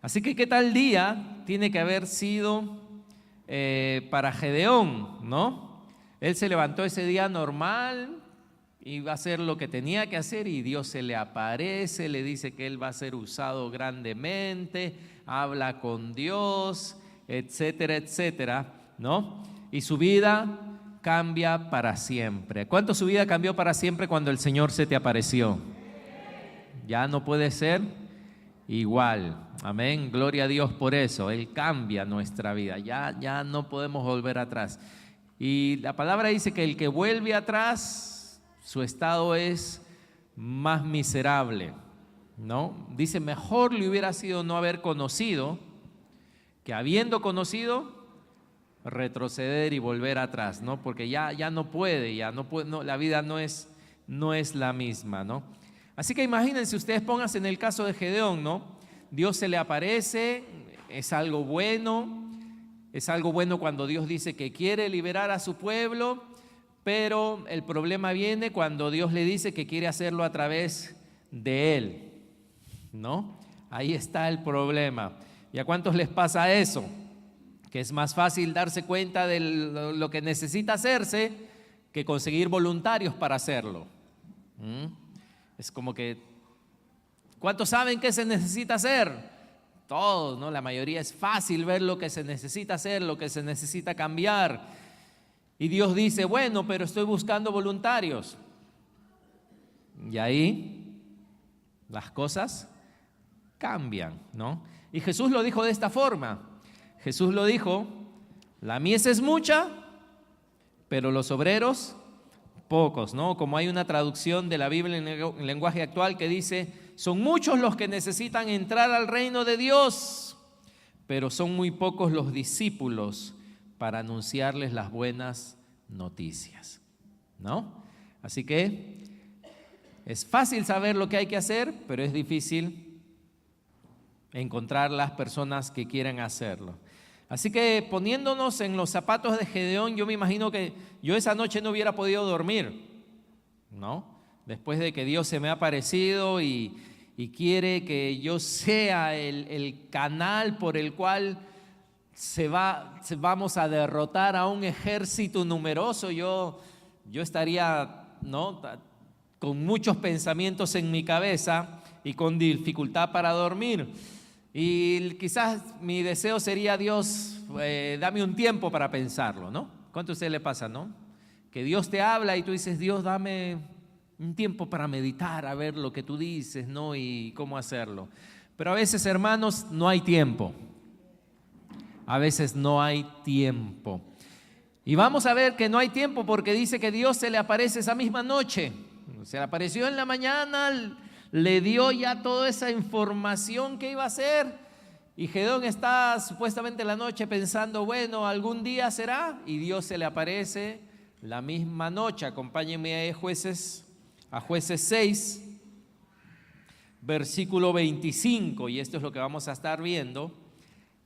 Así que ¿qué tal día tiene que haber sido para Gedeón, ¿no? Él se levantó ese día normal, iba a hacer lo que tenía que hacer y Dios se le aparece, le dice que él va a ser usado grandemente, habla con Dios, etcétera, etcétera, ¿no? Y su vida cambia para siempre. ¿Cuánto su vida cambió para siempre cuando el Señor se te apareció? Ya no puede ser igual. Amén, gloria a Dios por eso. Él cambia nuestra vida, ya no podemos volver atrás. Y la palabra dice que el que vuelve atrás, su estado es más miserable, ¿no? Dice, mejor le hubiera sido no haber conocido, que habiendo conocido, retroceder y volver atrás, ¿no? Porque ya no puede, no, la vida no es la misma, ¿no? Así que imagínense, ustedes pónganse en el caso de Gedeón, ¿no? Dios se le aparece, es algo bueno cuando Dios dice que quiere liberar a su pueblo, pero el problema viene cuando Dios le dice que quiere hacerlo a través de él, ¿no? Ahí está el problema. ¿Y a cuántos les pasa eso? Que es más fácil darse cuenta de lo que necesita hacerse que conseguir voluntarios para hacerlo. Es como que, ¿cuántos saben qué se necesita hacer? Todos, ¿no? La mayoría. Es fácil ver lo que se necesita hacer, lo que se necesita cambiar. Y Dios dice, bueno, pero estoy buscando voluntarios. Y ahí las cosas cambian, ¿no? Y Jesús lo dijo de esta forma. Jesús lo dijo, la mies es mucha, pero los obreros pocos, ¿no? Como hay una traducción de la Biblia en lenguaje actual que dice, son muchos los que necesitan entrar al reino de Dios, pero son muy pocos los discípulos para anunciarles las buenas noticias, ¿no? Así que es fácil saber lo que hay que hacer, pero es difícil encontrar las personas que quieran hacerlo. Así que poniéndonos en los zapatos de Gedeón, yo me imagino que yo esa noche no hubiera podido dormir, ¿no? Después de que Dios se me ha aparecido y quiere que yo sea el canal por el cual vamos a derrotar a un ejército numeroso, yo estaría, ¿no?, con muchos pensamientos en mi cabeza y con dificultad para dormir. Y quizás mi deseo sería, Dios, dame un tiempo para pensarlo, ¿no? ¿Cuánto a usted le pasa, no? Que Dios te habla y tú dices, Dios, dame un tiempo para meditar, a ver lo que tú dices, ¿no? Y cómo hacerlo. Pero a veces, hermanos, no hay tiempo. A veces no hay tiempo. Y vamos a ver que no hay tiempo porque dice que Dios se le aparece esa misma noche. Se le apareció en la mañana, le dio ya toda esa información que iba a hacer. Y Gedeón está supuestamente en la noche pensando, bueno, algún día será. Y Dios se le aparece la misma noche. Acompáñenme a Jueces 6, versículo 25. Y esto es lo que vamos a estar viendo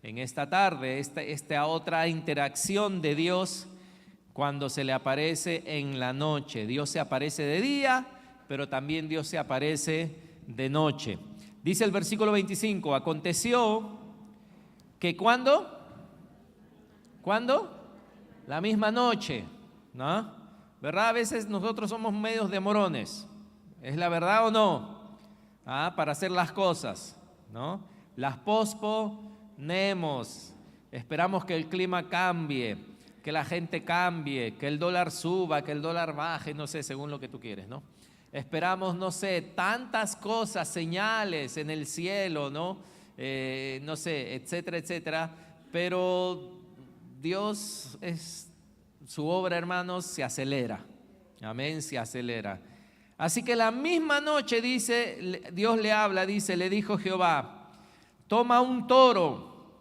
en esta tarde, esta otra interacción de Dios cuando se le aparece en la noche. Dios se aparece de día, pero también Dios se aparece de noche. Dice el versículo 25, aconteció que ¿cuándo? La misma noche, ¿no? ¿Verdad? A veces nosotros somos medios demorones. ¿Es la verdad o no? Para hacer las cosas, ¿no? Las posponemos. Esperamos que el clima cambie, que la gente cambie, que el dólar suba, que el dólar baje, no sé, según lo que tú quieres, ¿no? Esperamos, no sé, tantas cosas, señales en el cielo, ¿no? No sé, etcétera, etcétera. Pero Dios su obra, hermanos, se acelera. Amén, se acelera. Así que la misma noche, dice, Dios le habla, dice, le dijo Jehová, toma un toro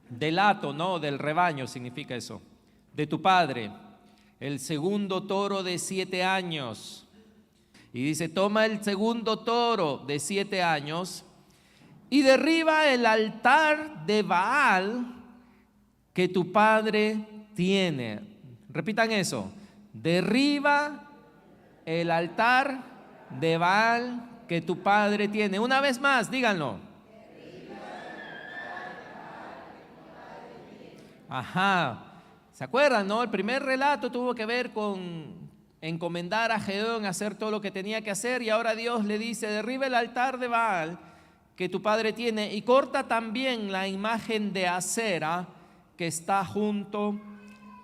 del hato, ¿no? Del rebaño significa eso, de tu padre, el segundo toro de 7 años. Y dice, toma el segundo toro de 7 años y derriba el altar de Baal que tu padre tiene. Repitan eso, derriba el altar de Baal que tu padre tiene. Una vez más, díganlo. Ajá. ¿Se acuerdan, no? El primer relato tuvo que ver con encomendar a Gedeón a hacer todo lo que tenía que hacer, y ahora Dios le dice: derriba el altar de Baal que tu padre tiene y corta también la imagen de Acera que está junto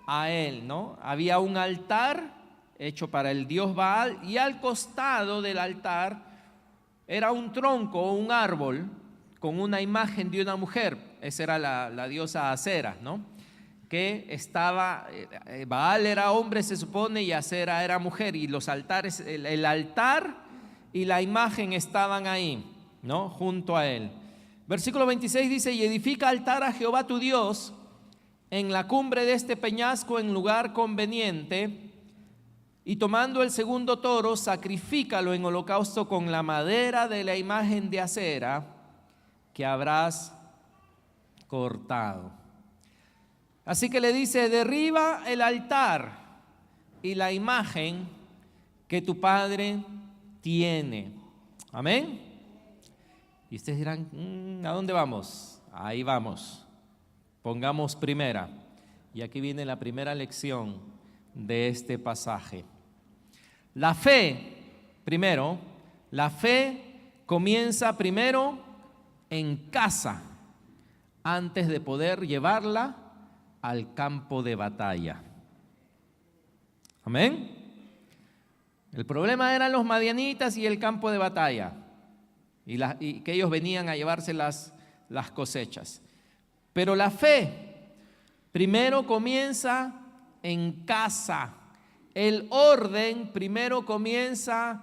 a él, ¿no? Había un altar hecho para el dios Baal, y al costado del altar era un tronco o un árbol con una imagen de una mujer. Esa era la diosa Acera, ¿no? Que estaba, Baal era hombre, se supone, y Acera era mujer, y los altares, el altar y la imagen estaban ahí, ¿no? Junto a él. Versículo 26 dice: y edifica altar a Jehová tu Dios en la cumbre de este peñasco, en lugar conveniente, y tomando el segundo toro, sacrifícalo en holocausto con la madera de la imagen de Acera que habrás cortado. Así que le dice: derriba el altar y la imagen que tu padre tiene. Amén. Y ustedes dirán: ¿a dónde vamos? Ahí vamos. Pongamos primera. Y aquí viene la primera lección de este pasaje. La fe, primero, la fe comienza primero en casa, antes de poder llevarla al campo de batalla. Amén. El problema eran los madianitas y el campo de batalla, y que ellos venían a llevarse las cosechas. Pero la fe primero comienza en casa. El orden primero comienza,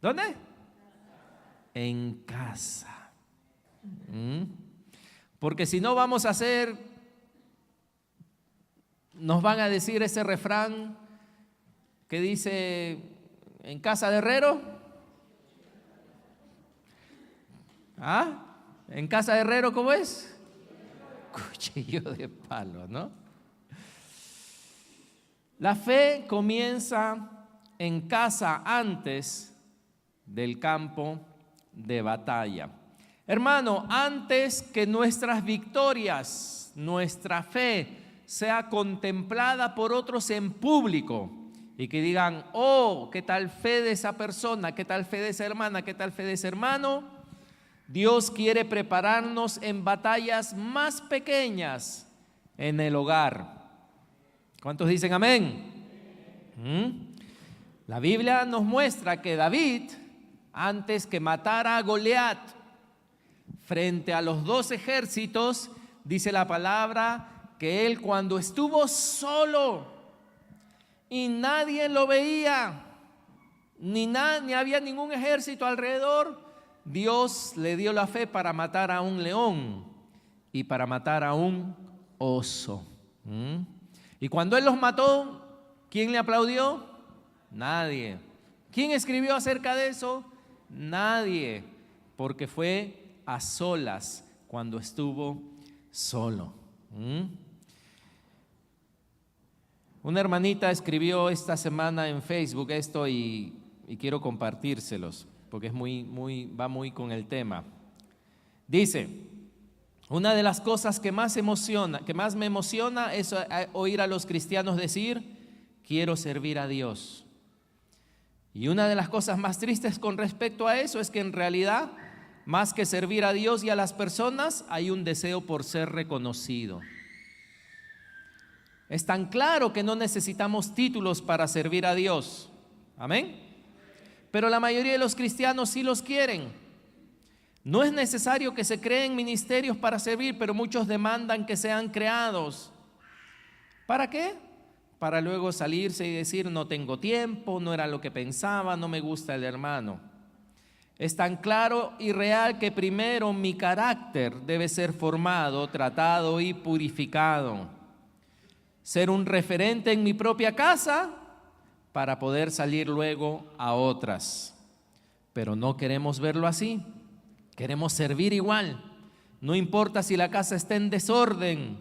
¿dónde? En casa. Porque si no, vamos a hacer, nos van a decir ese refrán que dice: en casa de herrero. ¿Ah? ¿En casa de herrero cómo es? Cuchillo de palo, ¿no? La fe comienza en casa antes del campo de batalla. Hermano, antes que nuestras victorias, nuestra fe sea contemplada por otros en público y que digan: oh, qué tal fe de esa persona, qué tal fe de esa hermana, qué tal fe de ese hermano, Dios quiere prepararnos en batallas más pequeñas en el hogar. ¿Cuántos dicen amén? La Biblia nos muestra que David, antes que matara a Goliat frente a los 2 ejércitos, dice la palabra que él, cuando estuvo solo y nadie lo veía, ni había ningún ejército alrededor, Dios le dio la fe para matar a un león y para matar a un oso. Y cuando él los mató, ¿quién le aplaudió? Nadie. ¿Quién escribió acerca de eso? Nadie, porque fue a solas, cuando estuvo solo. Una hermanita escribió esta semana en Facebook esto, y quiero compartírselos porque es va muy con el tema. Dice: una de las cosas que más me emociona es oír a los cristianos decir: quiero servir a Dios. Y una de las cosas más tristes con respecto a eso es que en realidad, más que servir a Dios y a las personas, hay un deseo por ser reconocido. Es tan claro que no necesitamos títulos para servir a Dios. Amén. Pero la mayoría de los cristianos sí los quieren. No es necesario que se creen ministerios para servir, pero muchos demandan que sean creados. ¿Para qué? Para luego salirse y decir: no tengo tiempo, no era lo que pensaba, no me gusta el hermano. Es tan claro y real que primero mi carácter debe ser formado, tratado y purificado. Ser un referente en mi propia casa para poder salir luego a otras. Pero no queremos verlo así. Queremos servir igual. No importa si la casa está en desorden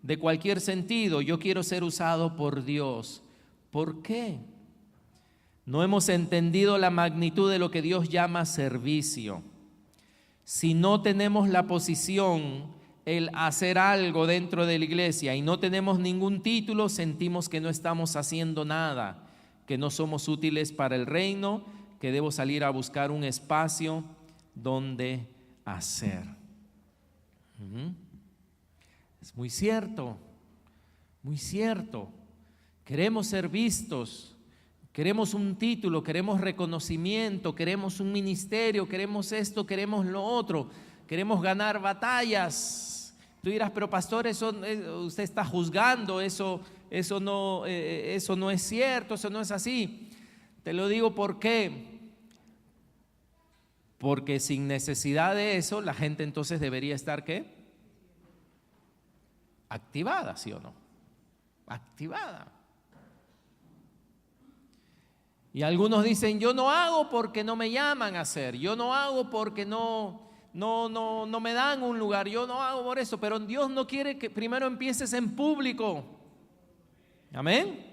de cualquier sentido, yo quiero ser usado por Dios. ¿Por qué? No hemos entendido la magnitud de lo que Dios llama servicio. Si no tenemos la posición el hacer algo dentro de la iglesia y no tenemos ningún título, sentimos que no estamos haciendo nada, que no somos útiles para el reino, que debo salir a buscar un espacio donde hacer. Es muy cierto, muy cierto. Queremos ser vistos, queremos un título, queremos reconocimiento, queremos un ministerio, queremos esto, queremos lo otro, queremos ganar batallas. Tú dirás, pero pastor, eso usted está juzgando, eso no es cierto, eso no es así. Te lo digo ¿por qué? Porque sin necesidad de eso, la gente entonces debería estar ¿qué? Activada, ¿sí o no? Activada. Y algunos dicen, yo no hago porque no me llaman a hacer, yo no hago porque no me dan un lugar, yo no hago por eso, pero Dios no quiere que primero empieces en público. Amén.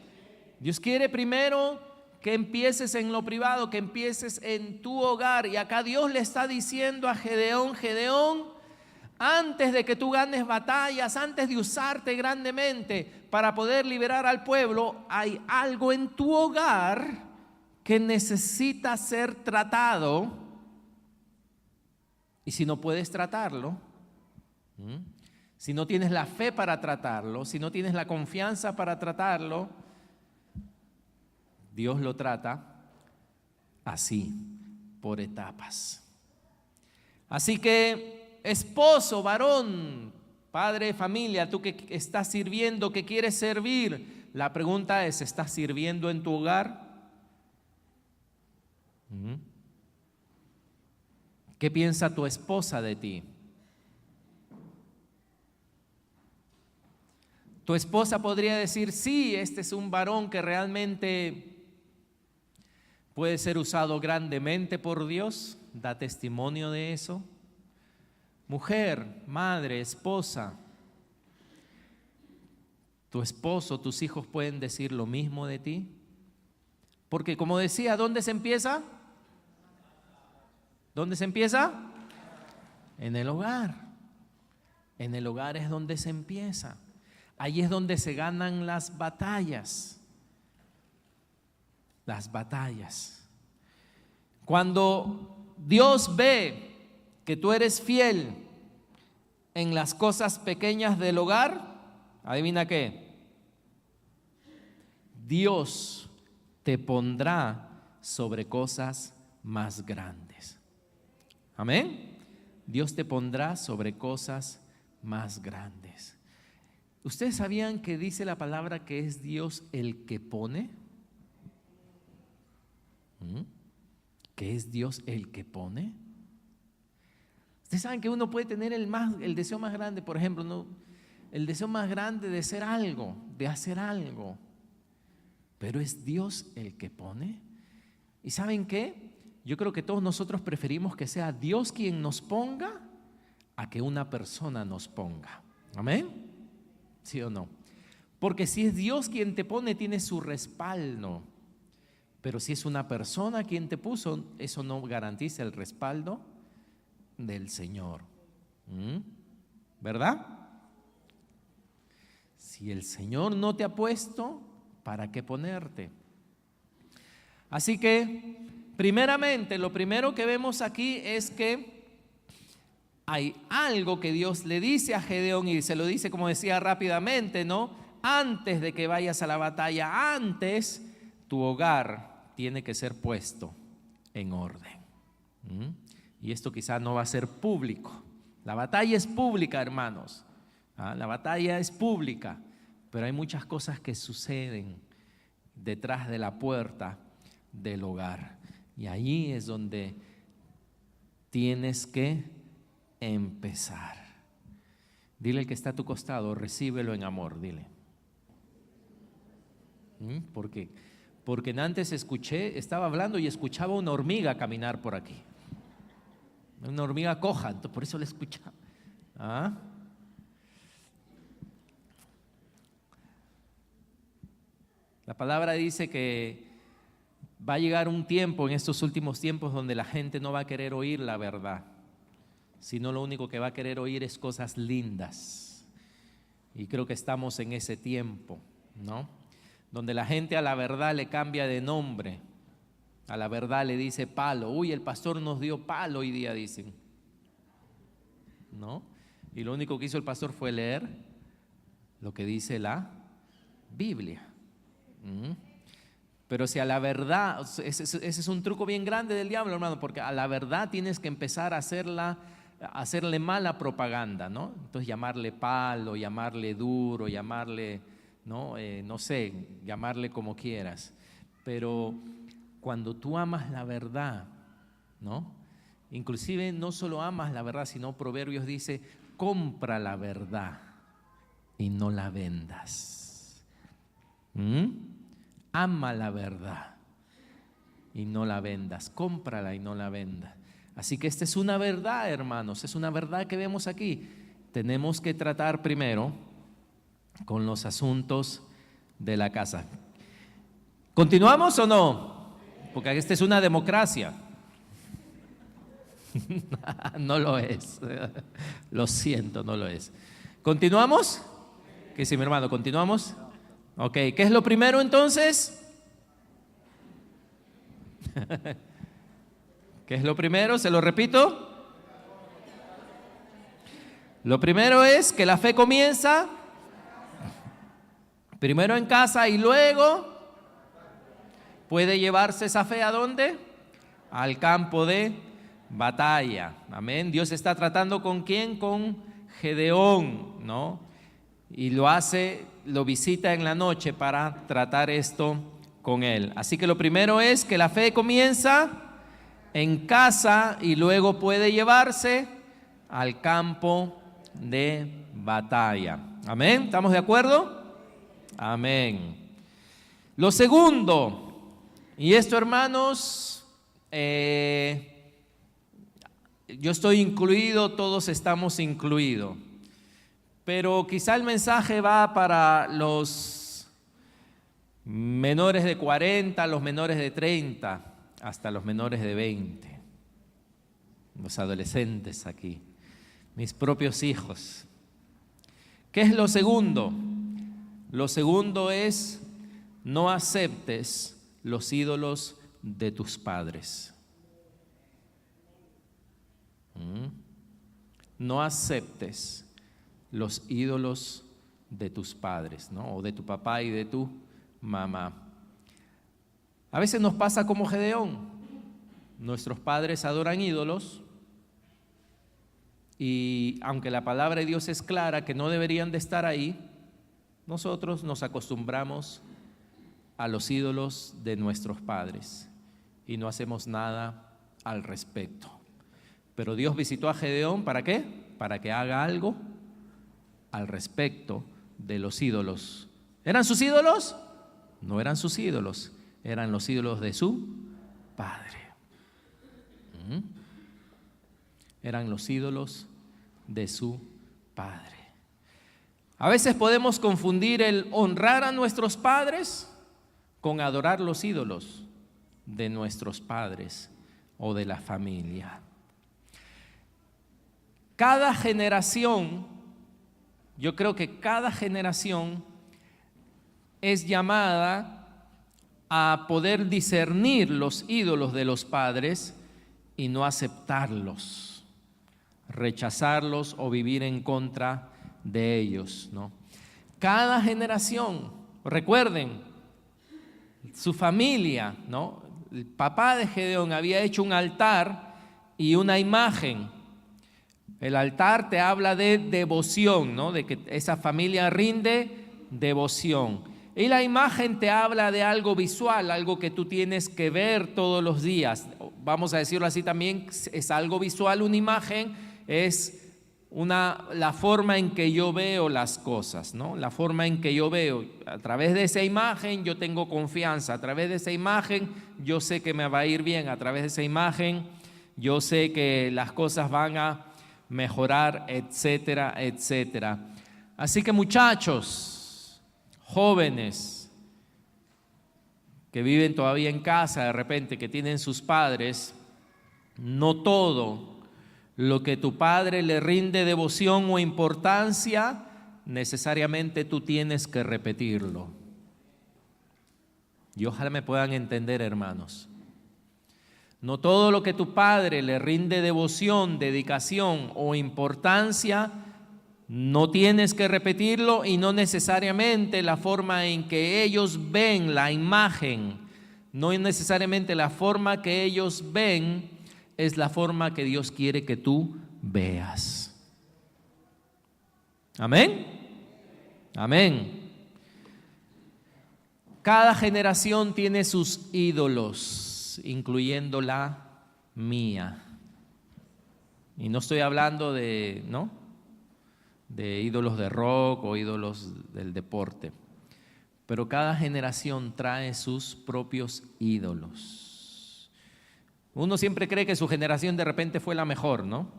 Dios quiere primero que empieces en lo privado, que empieces en tu hogar. Y acá Dios le está diciendo a Gedeón, Gedeón, antes de que tú ganes batallas, antes de usarte grandemente para poder liberar al pueblo, hay algo en tu hogar que necesita ser tratado. Y si no puedes tratarlo, si no tienes la fe para tratarlo, si no tienes la confianza para tratarlo, Dios lo trata así, por etapas. Así que, esposo, varón, padre de familia, tú que estás sirviendo, que quieres servir, la pregunta es, ¿estás sirviendo en tu hogar? ¿Qué piensa tu esposa de ti? Tu esposa podría decir, sí, este es un varón que realmente puede ser usado grandemente por Dios, da testimonio de eso. Mujer, madre, esposa, tu esposo, tus hijos pueden decir lo mismo de ti. Porque como decía, ¿dónde se empieza? ¿Dónde se empieza? En el hogar. En el hogar es donde se empieza. Ahí es donde se ganan las batallas. Las batallas. Cuando Dios ve que tú eres fiel en las cosas pequeñas del hogar, adivina qué, Dios te pondrá sobre cosas más grandes. Amén. Dios te pondrá sobre cosas más grandes. ¿Ustedes sabían que dice la palabra que es Dios el que pone? ¿Que es Dios el que pone? Ustedes saben que uno puede tener el deseo más grande, por ejemplo, ¿no? El deseo más grande de ser algo, de hacer algo, pero es Dios el que pone. ¿Y saben qué? Yo creo que todos nosotros preferimos que sea Dios quien nos ponga a que una persona nos ponga. ¿Amén? ¿Sí o no? Porque si es Dios quien te pone, tiene su respaldo. Pero si es una persona quien te puso, eso no garantiza el respaldo del Señor. ¿Verdad? Si el Señor no te ha puesto, ¿para qué ponerte? Así que, primeramente, lo primero que vemos aquí es que hay algo que Dios le dice a Gedeón y se lo dice, como decía, rápidamente, ¿no? Antes de que vayas a la batalla, antes tu hogar tiene que ser puesto en orden. Y esto quizá no va a ser público. La batalla es pública, hermanos. La batalla es pública, pero hay muchas cosas que suceden detrás de la puerta del hogar. Y allí es donde tienes que empezar. Dile al que está a tu costado, recíbelo en amor, dile. ¿Por qué? Porque antes estaba hablando y escuchaba una hormiga caminar por aquí. Una hormiga coja, entonces por eso la escuchaba. La palabra dice que va a llegar un tiempo en estos últimos tiempos donde la gente no va a querer oír la verdad, sino lo único que va a querer oír es cosas lindas. Y creo que estamos en ese tiempo, ¿no? Donde la gente a la verdad le cambia de nombre, a la verdad le dice palo. Uy, el pastor nos dio palo hoy día, dicen, ¿no? Y lo único que hizo el pastor fue leer lo que dice la Biblia. Pero si a la verdad, ese es un truco bien grande del diablo, hermano, porque a la verdad tienes que empezar a hacerle mala propaganda, ¿no? Entonces llamarle palo, llamarle duro, llamarle, ¿no? No sé, llamarle como quieras. Pero cuando tú amas la verdad, ¿no? Inclusive no solo amas la verdad, sino Proverbios dice, compra la verdad y no la vendas. Ama la verdad y no la vendas, cómprala y no la vendas. Así que esta es una verdad, hermanos, es una verdad que vemos aquí. Tenemos que tratar primero con los asuntos de la casa. ¿Continuamos o no? Porque esta es una democracia. No lo es. Lo siento, no lo es. ¿Continuamos? ¿Qué dice mi hermano? ¿Continuamos? Ok, ¿qué es lo primero entonces? ¿Qué es lo primero? ¿Se lo repito? Lo primero es que la fe comienza primero en casa y luego puede llevarse esa fe ¿a dónde? Al campo de batalla. Amén. Dios está tratando ¿con quién? Con Gedeón, ¿no? Y lo visita en la noche para tratar esto con él. Así que lo primero es que la fe comienza en casa y luego puede llevarse al campo de batalla. Amén. ¿Estamos de acuerdo? Amén. Lo segundo, y esto, hermanos, yo estoy incluido, todos estamos incluidos, pero quizá el mensaje va para los menores de 40, los menores de 30, hasta los menores de 20, los adolescentes aquí, mis propios hijos. ¿Qué es lo segundo? Lo segundo es: no aceptes los ídolos de tus padres. No aceptes los ídolos de tus padres, ¿no? O de tu papá y de tu mamá. A veces nos pasa como Gedeón. Nuestros padres adoran ídolos y aunque la palabra de Dios es clara que no deberían de estar ahí, nosotros nos acostumbramos a los ídolos de nuestros padres y no hacemos nada al respecto. Pero Dios visitó a Gedeón, ¿para qué? Para que haga algo al respecto de los ídolos. ¿Eran sus ídolos? No eran sus ídolos, eran los ídolos de su padre. Eran los ídolos de su padre. A veces podemos confundir el honrar a nuestros padres con adorar los ídolos de nuestros padres o de la familia. Cada generación, yo creo que cada generación es llamada a poder discernir los ídolos de los padres y no aceptarlos, rechazarlos o vivir en contra de ellos, ¿no? Cada generación, recuerden, su familia, ¿no? El papá de Gedeón había hecho un altar y una imagen. El altar te habla de devoción, ¿no? De que esa familia rinde devoción. Y la imagen te habla de algo visual, algo que tú tienes que ver todos los días. Vamos a decirlo así también, es algo visual, una imagen es la forma en que yo veo las cosas, ¿no? La forma en que yo veo. A través de esa imagen yo tengo confianza, a través de esa imagen yo sé que me va a ir bien, a través de esa imagen yo sé que las cosas van a mejorar, etcétera, etcétera. Así que muchachos, jóvenes que viven todavía en casa de repente, que tienen sus padres, no todo lo que tu padre le rinde devoción o importancia, necesariamente tú tienes que repetirlo. Y ojalá me puedan entender, hermanos. No todo lo que tu padre le rinde devoción, dedicación o importancia, no tienes que repetirlo, y no necesariamente la forma en que ellos ven la imagen, no necesariamente la forma que ellos ven es la forma que Dios quiere que tú veas. Amén. Amén. Cada generación tiene sus ídolos, incluyendo la mía. Y no estoy hablando de ídolos de rock o ídolos del deporte. Pero cada generación trae sus propios ídolos. Uno siempre cree que su generación de repente fue la mejor, ¿no?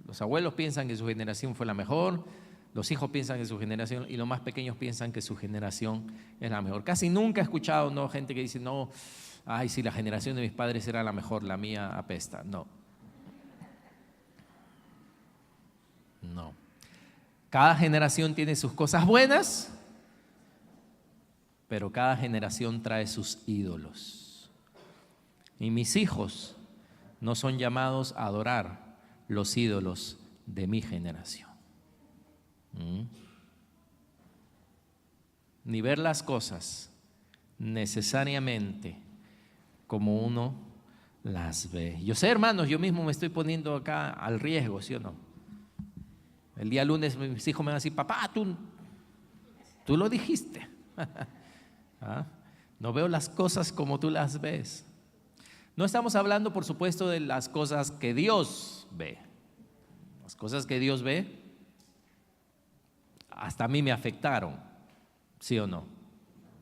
Los abuelos piensan que su generación fue la mejor, los hijos piensan que su generación, y los más pequeños piensan que su generación es la mejor. Casi nunca he escuchado, ¿no?, gente que dice, no, ay, sí, la generación de mis padres era la mejor, la mía apesta. No. No. Cada generación tiene sus cosas buenas, pero cada generación trae sus ídolos. Y mis hijos no son llamados a adorar los ídolos de mi generación. Ni ver las cosas necesariamente como uno las ve. Yo sé, hermanos, yo mismo me estoy poniendo acá al riesgo, ¿sí o no? El día lunes mis hijos me van a decir, papá, tú lo dijiste. ¿Ah? No veo las cosas como tú las ves. No estamos hablando, por supuesto, de las cosas que Dios ve. Las cosas que Dios ve, hasta a mí me afectaron, ¿sí o no?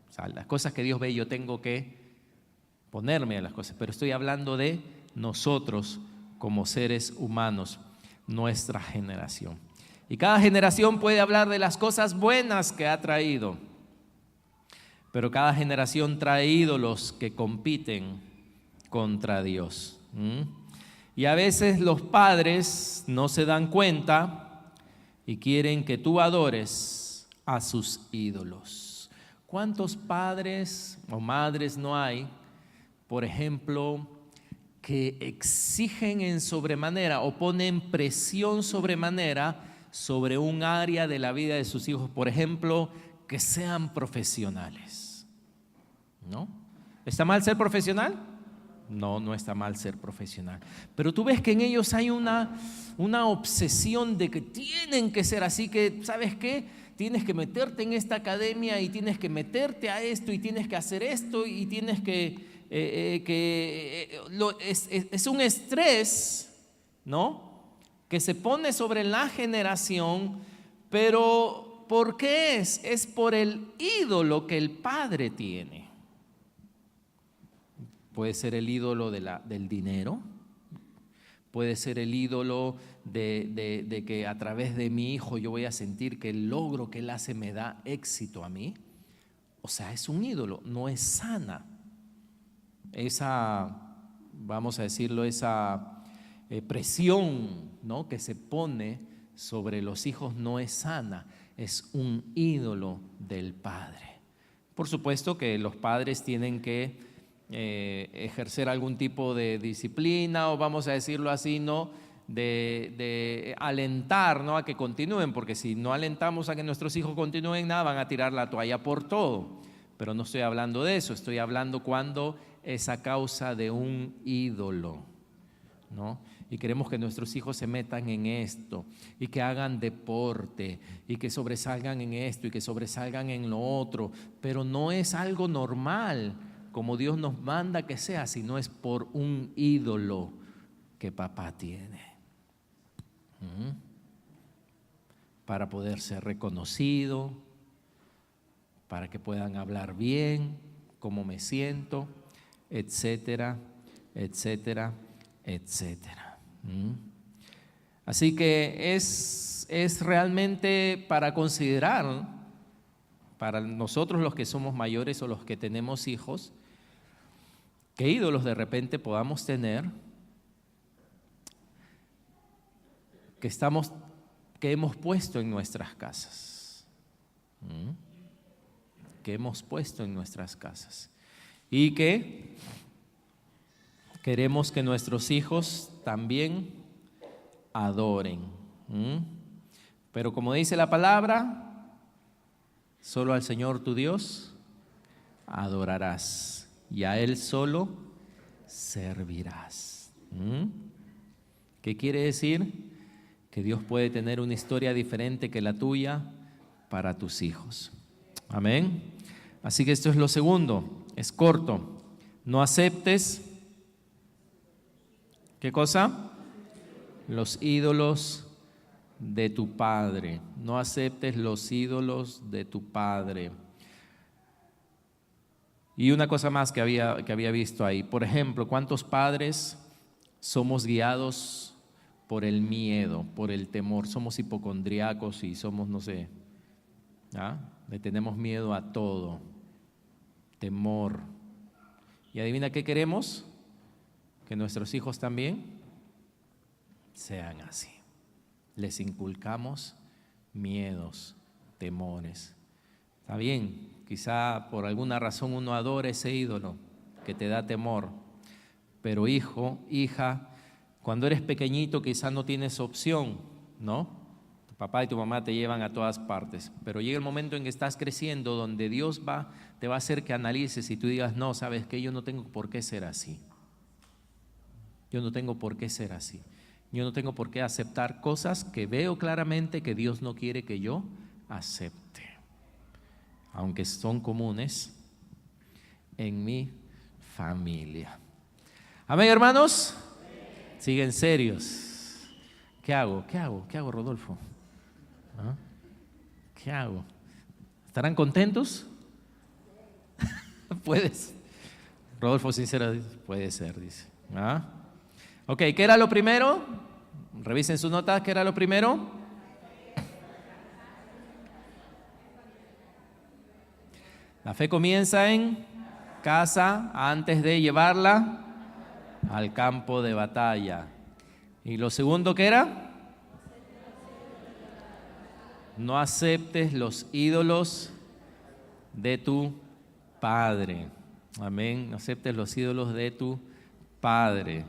O sea, las cosas que Dios ve, yo tengo que ponerme a las cosas, pero estoy hablando de nosotros como seres humanos, nuestra generación. Y cada generación puede hablar de las cosas buenas que ha traído, pero cada generación trae ídolos que compiten contra Dios. Y a veces los padres no se dan cuenta y quieren que tú adores a sus ídolos. ¿Cuántos padres o madres no hay, por ejemplo, que exigen en sobremanera o ponen presión sobremanera sobre un área de la vida de sus hijos? Por ejemplo, que sean profesionales, ¿no? ¿Está mal ser profesional? No, no está mal ser profesional. Pero tú ves que en ellos hay una obsesión de que tienen que ser así, que, ¿sabes qué? Tienes que meterte en esta academia y tienes que meterte a esto y tienes que hacer esto y tienes es un estrés, ¿no?, que se pone sobre la generación. Pero ¿por qué es? Es por el ídolo que el padre tiene. Puede ser el ídolo del dinero, puede ser el ídolo de que a través de mi hijo yo voy a sentir que el logro que él hace me da éxito a mí. O sea, es un ídolo, no es sana. Esa, vamos a decirlo, esa presión, ¿no?, que se pone sobre los hijos no es sana, es un ídolo del padre. Por supuesto que los padres tienen que ejercer algún tipo de disciplina, o vamos a decirlo así, ¿no?, de alentar, ¿no?, a que continúen, porque si no alentamos a que nuestros hijos continúen, nada, van a tirar la toalla por todo. Pero no estoy hablando de eso, estoy hablando cuando es a causa de un ídolo, ¿no? Y queremos que nuestros hijos se metan en esto y que hagan deporte y que sobresalgan en esto y que sobresalgan en lo otro, pero no es algo normal como Dios nos manda que sea, sino es por un ídolo que papá tiene. Para poder ser reconocido, para que puedan hablar bien, cómo me siento, etcétera, etcétera, etcétera. Así que es realmente para considerar, para nosotros los que somos mayores o los que tenemos hijos, qué ídolos de repente podamos tener, que hemos puesto en nuestras casas. Que hemos puesto en nuestras casas. Y que queremos que nuestros hijos también adoren. Pero como dice la palabra, solo al Señor tu Dios adorarás y a Él solo servirás. ¿Qué quiere decir? Que Dios puede tener una historia diferente que la tuya para tus hijos. Amén. Así que esto es lo segundo, es corto. No aceptes, ¿qué cosa? Los ídolos de tu padre. No aceptes los ídolos de tu padre. Y una cosa más que había visto ahí. Por ejemplo, ¿cuántos padres somos guiados por el miedo, por el temor? Somos hipocondriacos y somos, no sé, le tenemos miedo a todo. Temor. ¿Y adivina qué queremos? Que nuestros hijos también sean así. Les inculcamos miedos, temores. Está bien, quizá por alguna razón uno adora ese ídolo que te da temor, pero hijo, hija, cuando eres pequeñito quizá no tienes opción, ¿no? Tu papá y tu mamá te llevan a todas partes, pero llega el momento en que estás creciendo donde Dios te va a hacer que analices y tú digas, no, ¿sabes qué? Yo no tengo por qué ser así. Yo no tengo por qué ser así. Yo no tengo por qué aceptar cosas que veo claramente que Dios no quiere que yo acepte, aunque son comunes en mi familia. Amén, hermanos. Siguen serios. ¿Qué hago? ¿Qué hago, Rodolfo? ¿Qué hago? ¿Estarán contentos? Puedes. Rodolfo sincero dice, puede ser, dice. Ok, ¿qué era lo primero? Revisen sus notas, ¿qué era lo primero? La fe comienza en casa antes de llevarla al campo de batalla. ¿Y lo segundo qué era? No aceptes los ídolos de tu padre. Amén. No aceptes los ídolos de tu padre.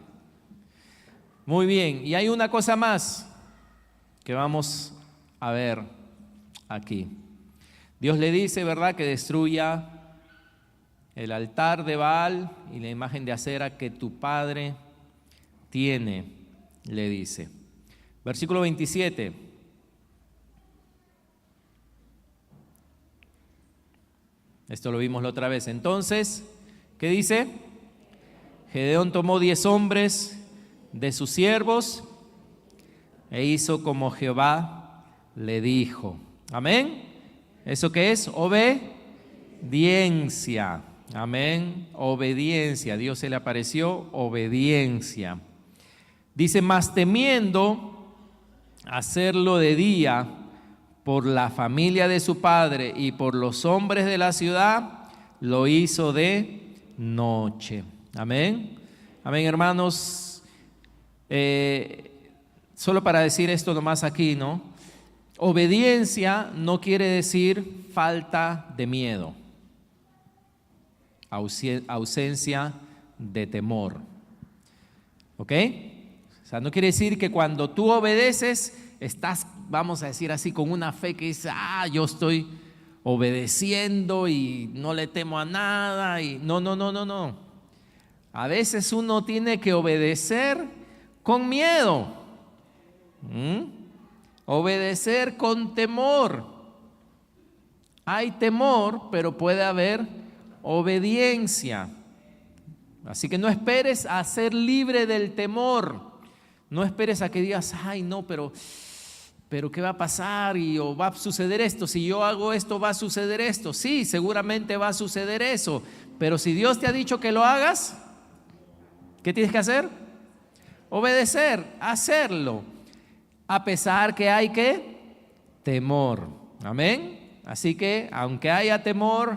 Muy bien. Y hay una cosa más que vamos a ver aquí. Dios le dice, ¿verdad?, que destruya el altar de Baal y la imagen de acera que tu padre tiene, le dice. Versículo 27. Esto lo vimos la otra vez. Entonces, ¿qué dice? Gedeón tomó 10 hombres de sus siervos e hizo como Jehová le dijo. Amén. ¿Eso qué es? Obediencia. Amén. Obediencia. Dios se le apareció, obediencia. Dice, mas temiendo hacerlo de día por la familia de su padre y por los hombres de la ciudad, lo hizo de noche. Amén. Amén, hermanos. Solo para decir esto nomás aquí, ¿no? Obediencia no quiere decir falta de miedo, ausencia de temor. ¿Ok? O sea, no quiere decir que cuando tú obedeces estás, vamos a decir así, con una fe que dice, yo estoy obedeciendo y no le temo a nada. Y no. A veces uno tiene que obedecer con miedo. Obedecer con temor. Hay temor, pero puede haber obediencia. Así que no esperes a ser libre del temor. No esperes a que digas, no, pero ¿qué va a pasar? O va a suceder esto. Si yo hago esto, va a suceder esto. Sí, seguramente va a suceder eso. Pero si Dios te ha dicho que lo hagas, ¿qué tienes que hacer? Obedecer, hacerlo. A pesar que hay temor. Amén. Así que, aunque haya temor,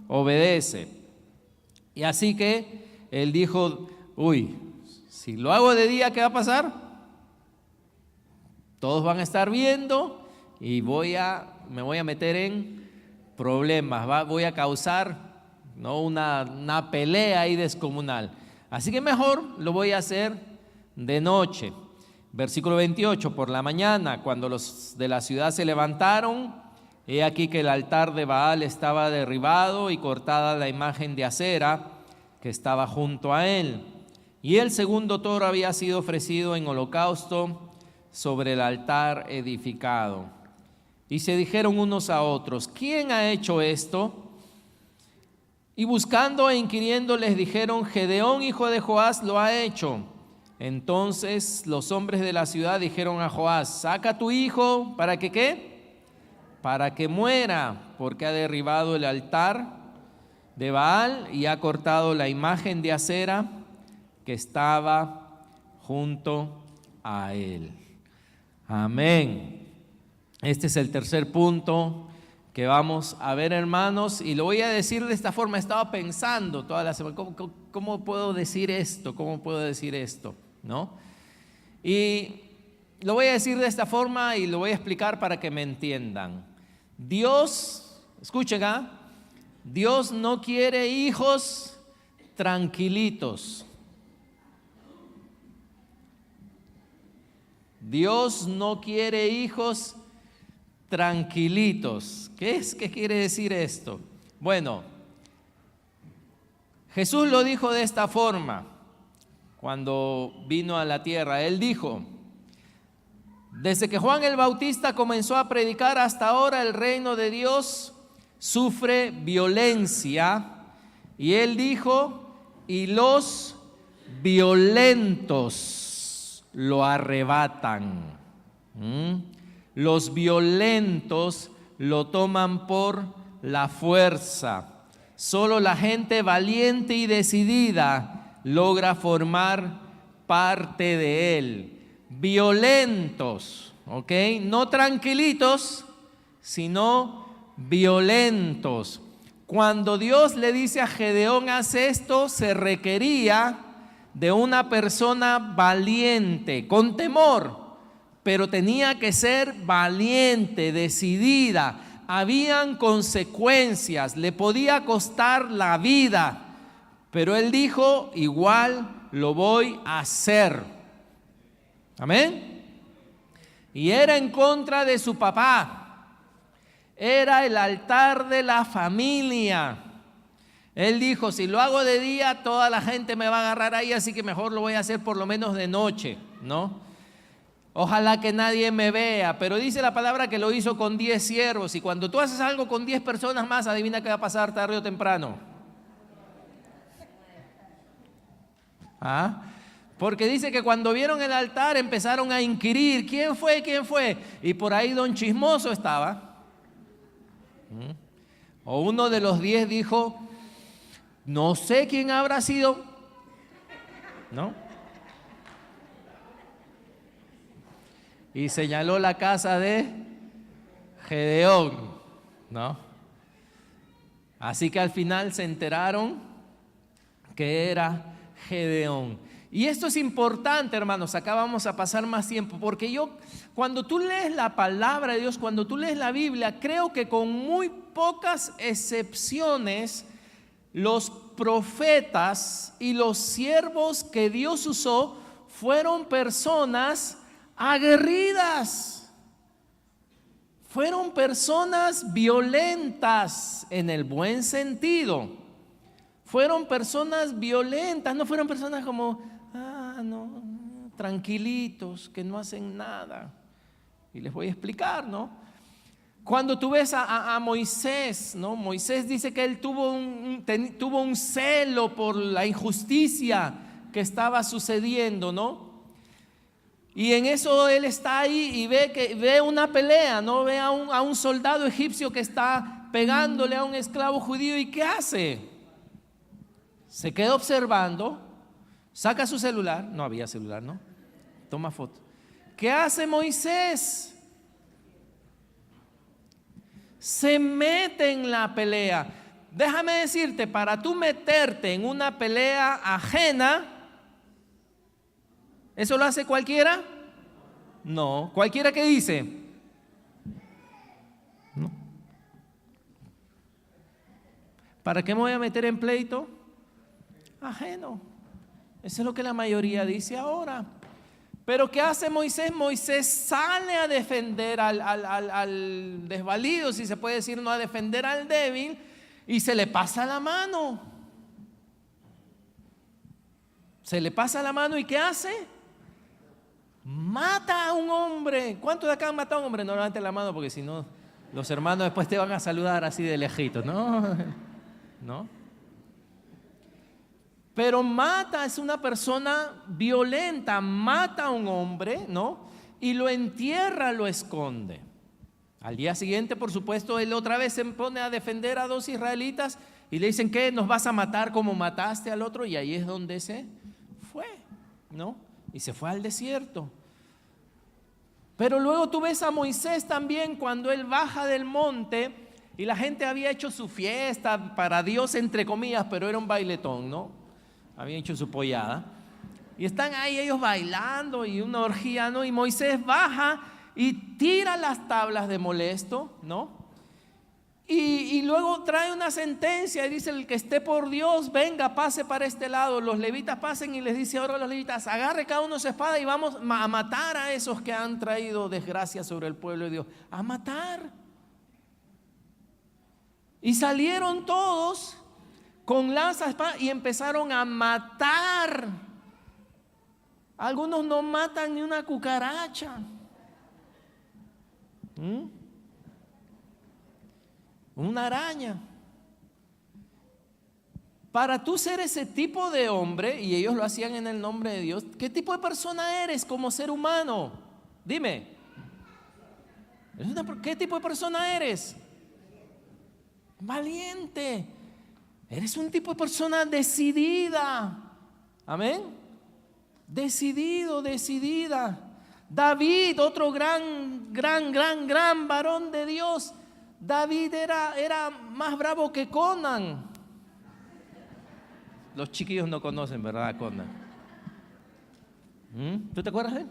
obedece. Y así que él dijo, si lo hago de día, ¿qué va a pasar? Todos van a estar viendo y me voy a meter en problemas, voy a causar, ¿no?, una pelea ahí descomunal. Así que mejor lo voy a hacer de noche. Versículo 28, por la mañana, cuando los de la ciudad se levantaron, he aquí que el altar de Baal estaba derribado y cortada la imagen de acera que estaba junto a él. Y el segundo toro había sido ofrecido en holocausto sobre el altar edificado. Y se dijeron unos a otros: ¿quién ha hecho esto? Y buscando e inquiriendo les dijeron: Gedeón, hijo de Joás, lo ha hecho. Entonces los hombres de la ciudad dijeron a Joás: saca a tu hijo, ¿para que qué? Para que muera, porque ha derribado el altar de Baal y ha cortado la imagen de acera que estaba junto a él. Amén. Este es el tercer punto que vamos a ver, hermanos, y lo voy a decir de esta forma. He estado pensando toda la semana, ¿cómo puedo decir esto? ¿Cómo puedo decir esto? ¿No? Y lo voy a decir de esta forma y lo voy a explicar para que me entiendan. Dios, escuchen, Dios no quiere hijos tranquilitos. Dios no quiere hijos tranquilitos. ¿Qué quiere decir esto? Bueno, Jesús lo dijo de esta forma cuando vino a la tierra. Él dijo: desde que Juan el Bautista comenzó a predicar hasta ahora, el reino de Dios sufre violencia. Y él dijo: y los violentos lo arrebatan. Los violentos lo toman por la fuerza. Solo la gente valiente y decidida logra formar parte de él. Violentos, ¿ok? No tranquilitos, sino violentos. Cuando Dios le dice a Gedeón: haz esto, se requería de una persona valiente, con temor, pero tenía que ser valiente, decidida. Habían consecuencias, le podía costar la vida, pero él dijo: igual lo voy a hacer. Amén. Y era en contra de su papá. Era el altar de la familia. Él dijo: si lo hago de día, toda la gente me va a agarrar ahí, así que mejor lo voy a hacer por lo menos de noche, ¿no? Ojalá que nadie me vea. Pero dice la palabra que lo hizo con 10 siervos. Y cuando tú haces algo con 10 personas más, adivina qué va a pasar tarde o temprano. Porque dice que cuando vieron el altar empezaron a inquirir: ¿quién fue? ¿Quién fue? Y por ahí don Chismoso estaba. O uno de los 10 dijo: no sé quién habrá sido, ¿no? Y señaló la casa de Gedeón, ¿no? Así que al final se enteraron que era Gedeón. Y esto es importante, hermanos. Acá vamos a pasar más tiempo, porque cuando tú lees la palabra de Dios, cuando tú lees la Biblia, creo que con muy pocas excepciones, los profetas y los siervos que Dios usó fueron personas aguerridas, fueron personas violentas en el buen sentido. Fueron personas violentas, no fueron personas como, no, tranquilitos, que no hacen nada. Y les voy a explicar, ¿no? Cuando tú ves a Moisés, ¿no? Moisés dice que él tuvo un celo por la injusticia que estaba sucediendo, ¿no? Y en eso él está ahí y ve una pelea, ¿no? Ve a un soldado egipcio que está pegándole a un esclavo judío. ¿Y qué hace? Se queda observando, saca su celular. No había celular, ¿no? Toma foto. ¿Qué hace Moisés? Se mete en la pelea. Déjame decirte, para tú meterte en una pelea ajena, ¿eso lo hace cualquiera? No. ¿Cualquiera que dice? No. ¿Para qué me voy a meter en pleito ajeno? Eso es lo que la mayoría dice ahora. Pero ¿qué hace Moisés? Moisés sale a defender al desvalido, si se puede decir, no a defender al débil, y se le pasa la mano. Se le pasa la mano y ¿qué hace? Mata a un hombre. ¿Cuántos de acá han matado a un hombre? No levanten la mano porque si no, los hermanos después te van a saludar así de lejito. No, no. Pero mata, es una persona violenta, mata a un hombre, ¿no? Y lo entierra, lo esconde. Al día siguiente, por supuesto, él otra vez se pone a defender a dos israelitas y le dicen, ¿qué? ¿Nos vas a matar como mataste al otro? Y ahí es donde se fue, ¿no? Y se fue al desierto. Pero luego tú ves a Moisés también cuando él baja del monte y la gente había hecho su fiesta para Dios, entre comillas, pero era un bailetón, ¿no? Habían hecho su pollada. Y están ahí ellos bailando y una orgía, ¿no? Y Moisés baja y tira las tablas de molesto, ¿no? Y luego trae una sentencia y dice, el que esté por Dios, venga, pase para este lado. Los levitas pasen y les dice ahora a los levitas, agarre cada uno su espada y vamos a matar a esos que han traído desgracia sobre el pueblo de Dios. A matar. Y salieron todos con lanzas, espada y empezaron a matar. Algunos no matan ni una cucaracha. Una araña. Para tú ser ese tipo de hombre, y ellos lo hacían en el nombre de Dios, ¿qué tipo de persona eres como ser humano? Dime. ¿Qué tipo de persona eres? Valiente. Eres un tipo de persona decidida. Amén. Decidido, decidida. David, otro gran varón de Dios. David era más bravo que Conan. Los chiquillos no conocen, ¿verdad, a Conan? ¿Tú te acuerdas de él?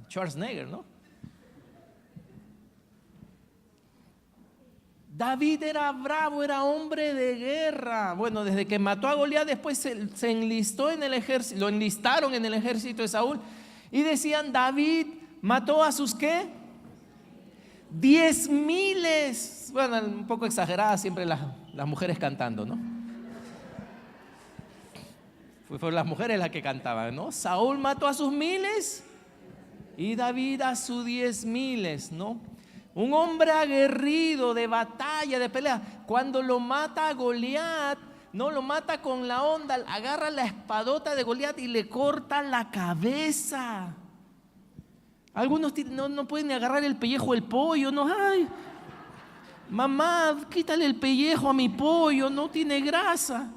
Schwarzenegger, ¿no? David era bravo, era hombre de guerra. Bueno, desde que mató a Goliat, después se enlistó en el ejército, lo enlistaron en el ejército de Saúl y decían, David mató a sus ¿qué? 10,000. Bueno, un poco exagerada siempre las mujeres cantando, ¿no? Fueron las mujeres las que cantaban, ¿no? Saúl mató a sus 1,000 y David a sus 10,000, ¿no? Un hombre aguerrido de batalla, de pelea. Cuando lo mata a Goliat, no lo mata con la onda, agarra la espadota de Goliat y le corta la cabeza. Algunos no pueden ni agarrar el pellejo del pollo, no, ay, mamá, quítale el pellejo a mi pollo, no tiene grasa.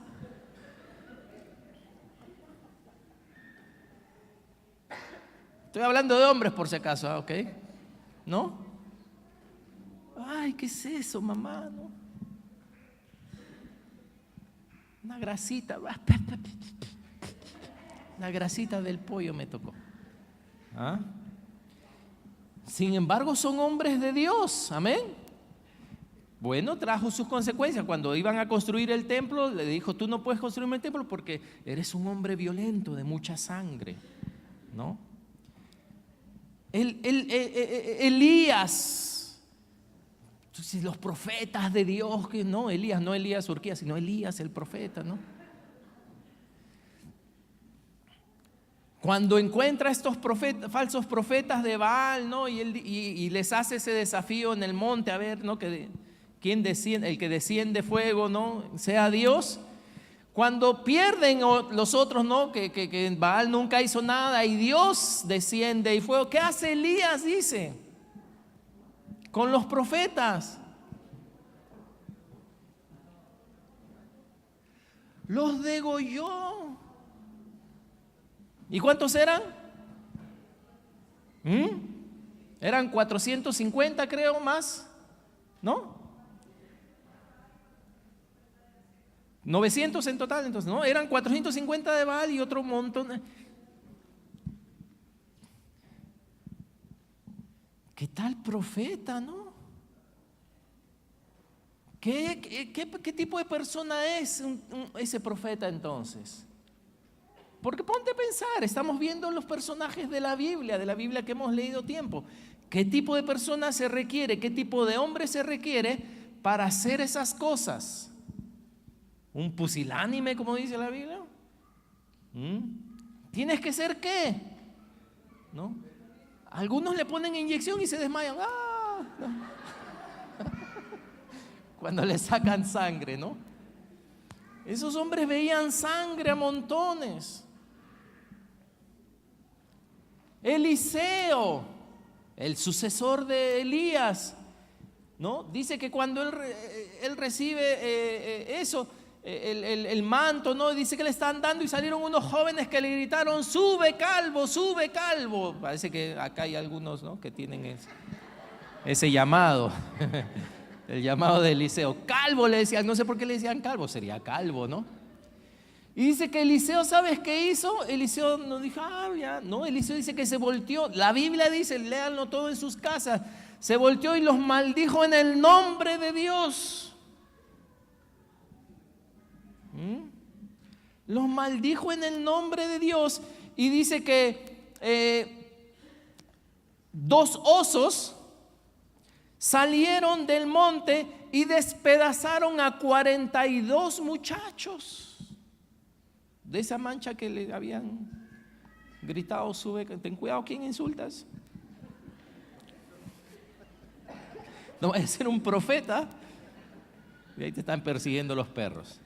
Estoy hablando de hombres por si acaso, ¿ok? ¿No? Ay, ¿qué es eso, mamá? ¿No? Una grasita, la grasita del pollo me tocó. ¿Ah? Sin embargo, son hombres de Dios, amén. Bueno, trajo sus consecuencias. Cuando iban a construir el templo, le dijo, tú no puedes construirme el templo porque eres un hombre violento, de mucha sangre, ¿no? Elías, los profetas de Dios, que no, Elías Urquía, sino Elías el profeta, ¿no? Cuando encuentra a estos falsos profetas de Baal, ¿no? Y les hace ese desafío en el monte, a ver, ¿no? ¿Quién desciende? El que desciende fuego, ¿no? Sea Dios. Cuando pierden los otros, ¿no? Que Baal nunca hizo nada y Dios desciende y fuego. ¿Qué hace Elías? Dice, con los profetas. Los degolló. ¿Y cuántos eran? Eran 450, creo, más, ¿no? 900 en total, entonces, ¿no? Eran 450 de Baal y otro montón. ¿qué tal profeta, no? ¿Qué tipo de persona es ese profeta entonces? Porque ponte a pensar, estamos viendo los personajes de la Biblia que hemos leído tiempo. ¿Qué tipo de persona se requiere? ¿Qué tipo de hombre se requiere para hacer esas cosas? ¿Un pusilánime, como dice la Biblia? ¿Tienes que ser qué? ¿No? Algunos le ponen inyección y se desmayan. ¡Ah! ¿No? Cuando le sacan sangre, ¿no? Esos hombres veían sangre a montones. Eliseo, el sucesor de Elías, ¿no? Dice que cuando él recibe el manto, ¿no? Dice que le están dando y salieron unos jóvenes que le gritaron: sube calvo, sube calvo. Parece que acá hay algunos, ¿no?, que tienen ese llamado. El llamado de Eliseo. Calvo le decían, no sé por qué le decían calvo, sería calvo, ¿no? Y dice que Eliseo, ¿sabes qué hizo? Eliseo no dijo, ya, no, Eliseo dice que se volteó. La Biblia dice, léanlo todo en sus casas, se volteó y los maldijo en el nombre de Dios. Los maldijo en el nombre de Dios. Y dice que 2 osos salieron del monte y despedazaron a 42 muchachos. De esa mancha que le habían gritado, sube, ten cuidado, ¿quién insultas? No vaya a ser un profeta y ahí te están persiguiendo los perros.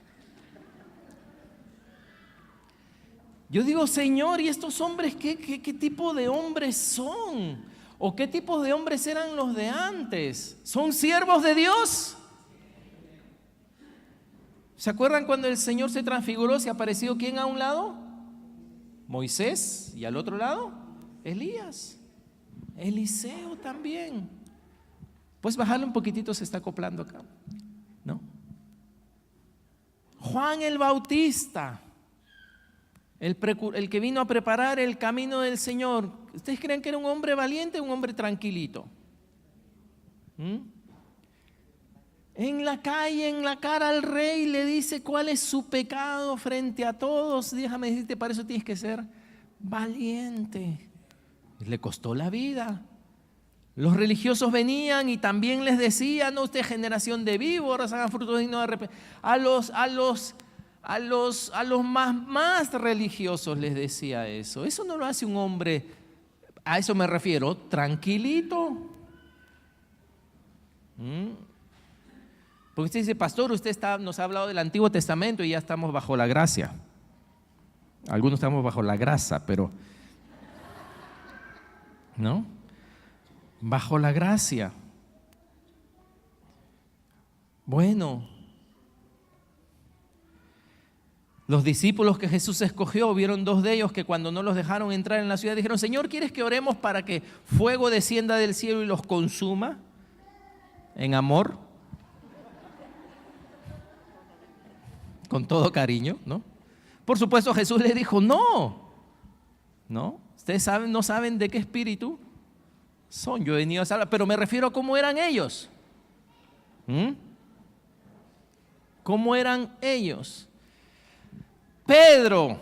Yo digo, Señor, ¿y estos hombres qué tipo de hombres son? ¿O qué tipo de hombres eran los de antes? ¿Son siervos de Dios? ¿Se acuerdan cuando el Señor se transfiguró? ¿Se apareció quién a un lado? Moisés. ¿Y al otro lado? Elías. Eliseo también. Pues bajarle un poquitito, se está acoplando acá, ¿no? Juan el Bautista, el que vino a preparar el camino del Señor. ¿Ustedes creen que era un hombre valiente o un hombre tranquilito? En la calle, en la cara al rey, le dice cuál es su pecado frente a todos. Déjame decirte, para eso tienes que ser valiente. Le costó la vida. Los religiosos venían y también les decían, no, usted generación de víboras, hagan frutos dignos de arrepentimiento. A los más religiosos les decía eso. Eso no lo hace un hombre, a eso me refiero, tranquilito. Porque usted dice, pastor, usted nos ha hablado del Antiguo Testamento y ya estamos bajo la gracia. Algunos estamos bajo la grasa, pero ¿no? Bajo la gracia. Bueno, los discípulos que Jesús escogió, vieron 2 de ellos que cuando no los dejaron entrar en la ciudad dijeron, Señor, ¿quieres que oremos para que fuego descienda del cielo y los consuma en amor? Con todo cariño, ¿no? Por supuesto Jesús les dijo, no, ustedes no saben de qué espíritu son. Yo he venido a salvar, pero me refiero a cómo eran ellos. ¿Cómo eran ellos? Pedro.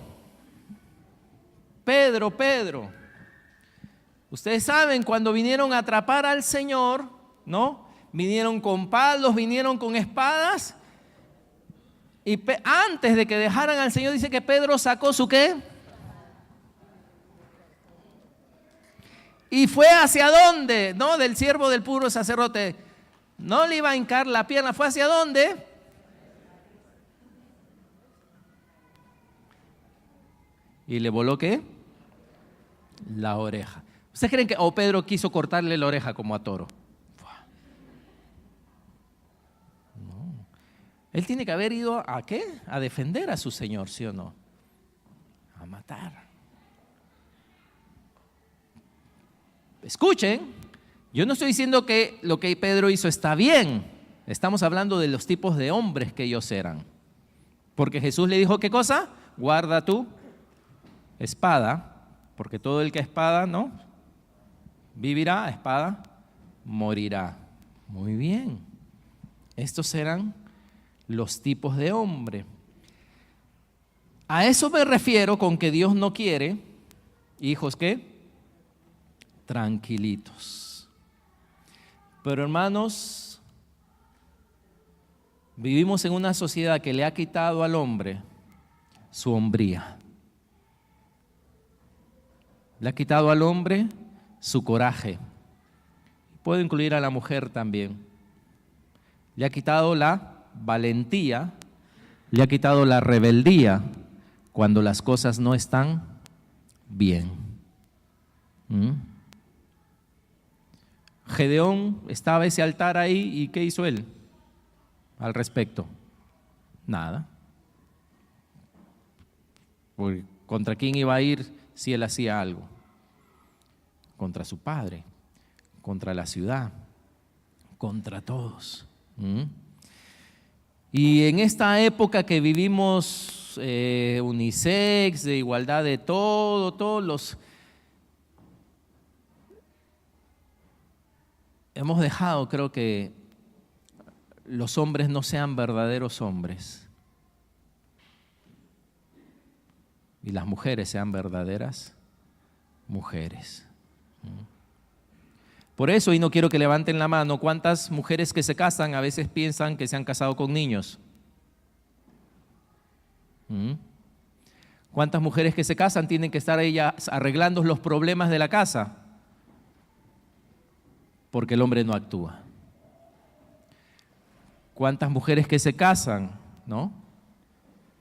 Ustedes saben, cuando vinieron a atrapar al Señor, ¿no? Vinieron con palos, vinieron con espadas. Y antes de que dejaran al Señor, dice que Pedro sacó su ¿qué? Y fue hacia dónde, ¿no? Del siervo del puro sacerdote. No le iba a hincar la pierna, ¿fue hacia dónde? Y le voló ¿qué? La oreja. ¿Ustedes creen que Pedro quiso cortarle la oreja como a toro? No. Él tiene que haber ido ¿a qué? A defender a su Señor, ¿sí o no? A matar. Escuchen, yo no estoy diciendo que lo que Pedro hizo está bien. Estamos hablando de los tipos de hombres que ellos eran. Porque Jesús le dijo, ¿qué cosa? Guarda tu espada, porque todo el que espada, ¿no? Vivirá, espada, morirá. Muy bien. Estos eran los tipos de hombre. A eso me refiero con que Dios no quiere hijos ¿qué? Tranquilitos. Pero hermanos, vivimos en una sociedad que le ha quitado al hombre su hombría. Le ha quitado al hombre su coraje. Puedo incluir a la mujer también. Le ha quitado la valentía, le ha quitado la rebeldía cuando las cosas no están bien. Gedeón estaba ese altar ahí y ¿qué hizo él al respecto? Nada. Porque ¿contra quién iba a ir si él hacía algo? Contra su padre, contra la ciudad, contra todos. Y en esta época que vivimos unisex, de igualdad de todos los... Hemos dejado, creo que los hombres no sean verdaderos hombres y las mujeres sean verdaderas mujeres. Por eso, y no quiero que levanten la mano, ¿cuántas mujeres que se casan a veces piensan que se han casado con niños? ¿Cuántas mujeres que se casan tienen que estar ellas arreglando los problemas de la casa? Porque el hombre no actúa. ¿Cuántas mujeres que se casan, no?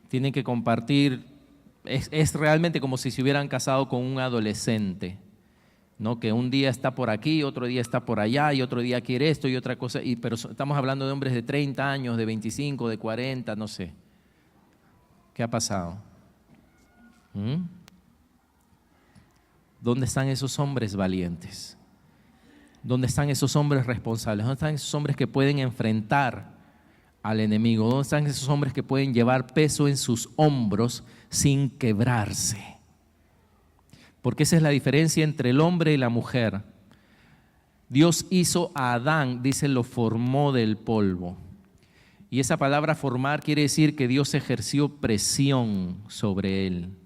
Tienen que compartir, es realmente como si se hubieran casado con un adolescente, ¿no? Que un día está por aquí, otro día está por allá y otro día quiere esto y otra cosa, pero estamos hablando de hombres de 30 años, de 25, de 40, no sé. ¿Qué ha pasado? ¿Dónde están esos hombres valientes? ¿Dónde están esos hombres responsables? ¿Dónde están esos hombres que pueden enfrentar al enemigo? ¿Dónde están esos hombres que pueden llevar peso en sus hombros sin quebrarse? Porque esa es la diferencia entre el hombre y la mujer. Dios hizo a Adán, dice, lo formó del polvo. Y esa palabra formar quiere decir que Dios ejerció presión sobre él.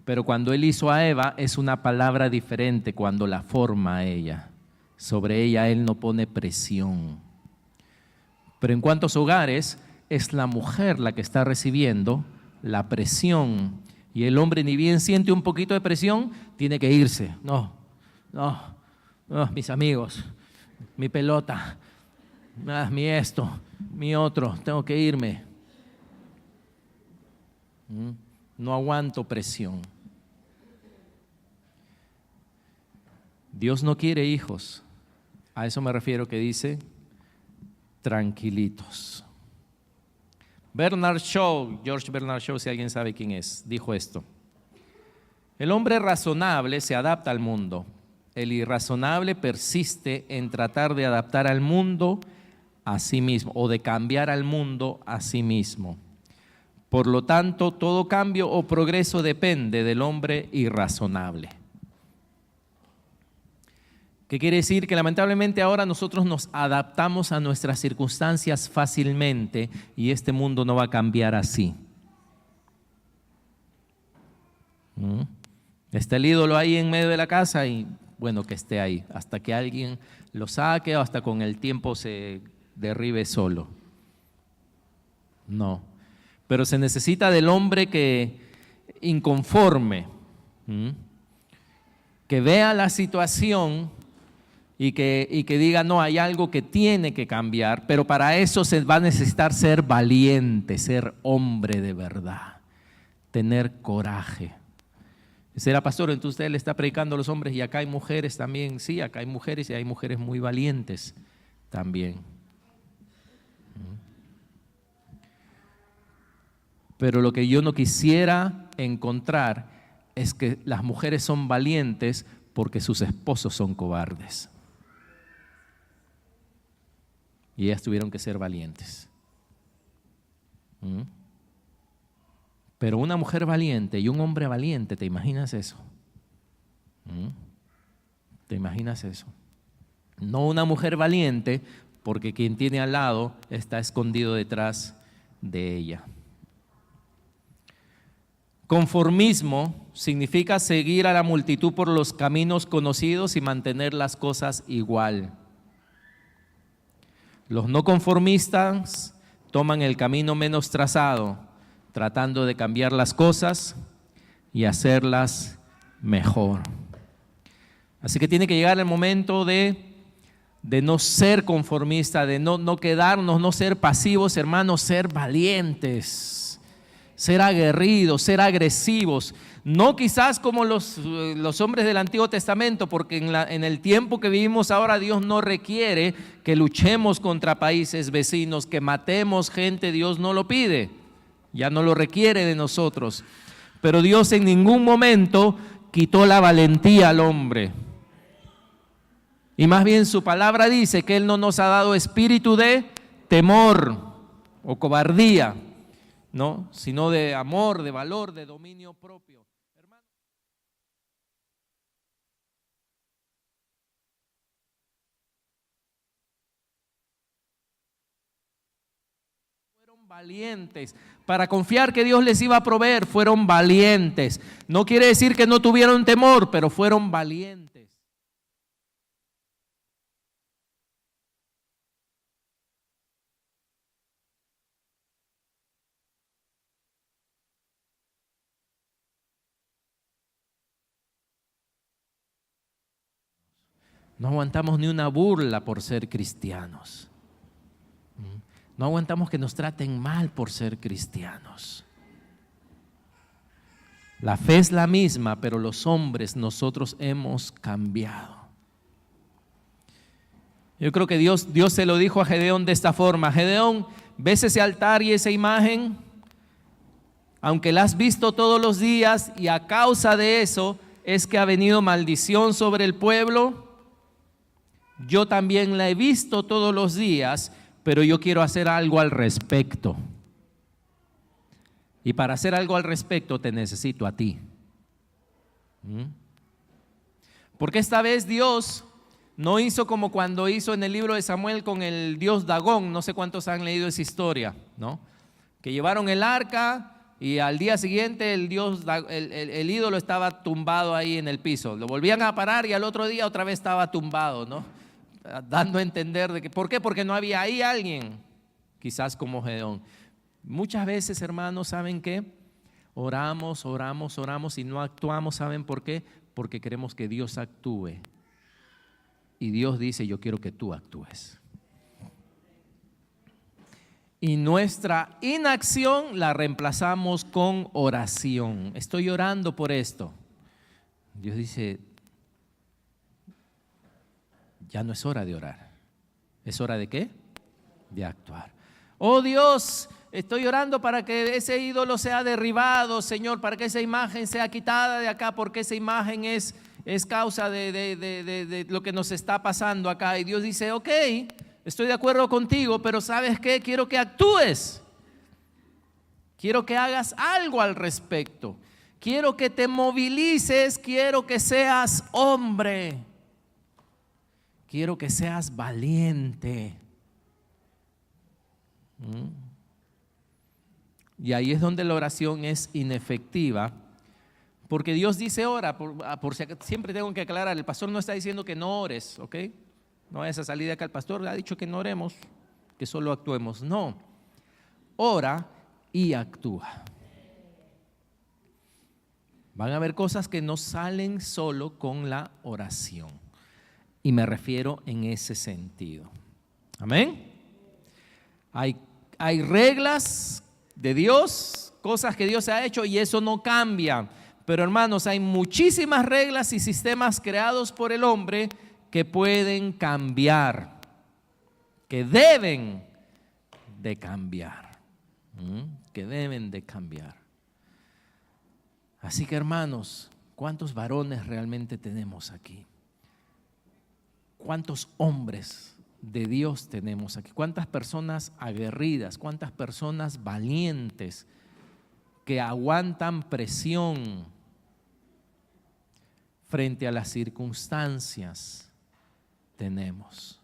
Pero cuando él hizo a Eva es una palabra diferente cuando la forma a ella. Sobre ella él no pone presión. Pero en cuantos hogares es la mujer la que está recibiendo la presión. Y el hombre ni bien siente un poquito de presión, tiene que irse. No, mis amigos, mi pelota, mi esto, mi otro, tengo que irme. No aguanto presión. Dios no quiere hijos. A eso me refiero que dice tranquilitos. George Bernard Shaw, si alguien sabe quién es, dijo esto: el hombre razonable se adapta al mundo, el irrazonable persiste en tratar de adaptar al mundo a sí mismo o de cambiar al mundo a sí mismo. Por lo tanto, todo cambio o progreso depende del hombre irrazonable. ¿Qué quiere decir? Que lamentablemente ahora nosotros nos adaptamos a nuestras circunstancias fácilmente y este mundo no va a cambiar así. Está el ídolo ahí en medio de la casa y bueno, que esté ahí hasta que alguien lo saque o hasta con el tiempo se derribe solo. No, pero se necesita del hombre que inconforme, que vea la situación y que diga, no, hay algo que tiene que cambiar, pero para eso se va a necesitar ser valiente, ser hombre de verdad, tener coraje. Será pastor, entonces usted le está predicando a los hombres y acá hay mujeres también. Sí, acá hay mujeres y hay mujeres muy valientes también. Pero lo que yo no quisiera encontrar es que las mujeres son valientes porque sus esposos son cobardes. Y ellas tuvieron que ser valientes. Pero una mujer valiente y un hombre valiente, ¿te imaginas eso? ¿Te imaginas eso? No una mujer valiente, porque quien tiene al lado está escondido detrás de ella. Conformismo significa seguir a la multitud por los caminos conocidos y mantener las cosas igual. Los no conformistas toman el camino menos trazado, tratando de cambiar las cosas y hacerlas mejor. Así que tiene que llegar el momento de no ser conformista, de no quedarnos, no ser pasivos, hermanos, ser valientes, ser aguerridos, ser agresivos. No quizás como los hombres del Antiguo Testamento, porque en el tiempo que vivimos ahora Dios no requiere que luchemos contra países vecinos, que matemos gente, Dios no lo pide, ya no lo requiere de nosotros. Pero Dios en ningún momento quitó la valentía al hombre. Y más bien su palabra dice que Él no nos ha dado espíritu de temor o cobardía, ¿no? Sino de amor, de valor, de dominio propio. Hermano, fueron valientes. Para confiar que Dios les iba a proveer, fueron valientes. No quiere decir que no tuvieron temor, pero fueron valientes. No aguantamos ni una burla por ser cristianos. No aguantamos que nos traten mal por ser cristianos. La fe es la misma, pero los hombres, nosotros hemos cambiado. Yo creo que Dios se lo dijo a Gedeón de esta forma: Gedeón, ¿ves ese altar y esa imagen? Aunque la has visto todos los días y a causa de eso es que ha venido maldición sobre el pueblo. Yo también la he visto todos los días, pero yo quiero hacer algo al respecto. Y para hacer algo al respecto te necesito a ti. Porque esta vez Dios no hizo como cuando hizo en el libro de Samuel con el dios Dagón. No sé cuántos han leído esa historia, ¿no? Que llevaron el arca y al día siguiente el ídolo estaba tumbado ahí en el piso. Lo volvían a parar y al otro día otra vez estaba tumbado, ¿no? Dando a entender de que, ¿por qué? Porque no había ahí alguien, quizás como Gedeón. Muchas veces, hermanos, ¿saben qué? Oramos y no actuamos. ¿Saben por qué? Porque queremos que Dios actúe. Y Dios dice: yo quiero que tú actúes. Y nuestra inacción la reemplazamos con oración. Estoy orando por esto. Dios dice: ya no es hora de orar. ¿Es hora de qué? De actuar. Oh Dios, estoy orando para que ese ídolo sea derribado, Señor, para que esa imagen sea quitada de acá, porque esa imagen es causa de lo que nos está pasando acá. Y Dios dice: ok, estoy de acuerdo contigo, pero ¿sabes qué? Quiero que actúes. Quiero que hagas algo al respecto. Quiero que te movilices, quiero que seas hombre. Quiero que seas valiente. Y ahí es donde la oración es inefectiva, porque Dios dice ora, por si siempre tengo que aclarar, el pastor no está diciendo que no ores, ¿ok? No vayas a salir de acá, el pastor ha dicho que no oremos, que solo actuemos. No, ora y actúa. Van a haber cosas que no salen solo con la oración. Y me refiero en ese sentido. Amén. Hay reglas de Dios, cosas que Dios ha hecho y eso no cambia. Pero hermanos, hay muchísimas reglas y sistemas creados por el hombre que pueden cambiar, que deben de cambiar. Que deben de cambiar. Así que hermanos, ¿cuántos varones realmente tenemos aquí? ¿Cuántos hombres de Dios tenemos aquí? ¿Cuántas personas aguerridas? ¿Cuántas personas valientes que aguantan presión frente a las circunstancias? tenemos.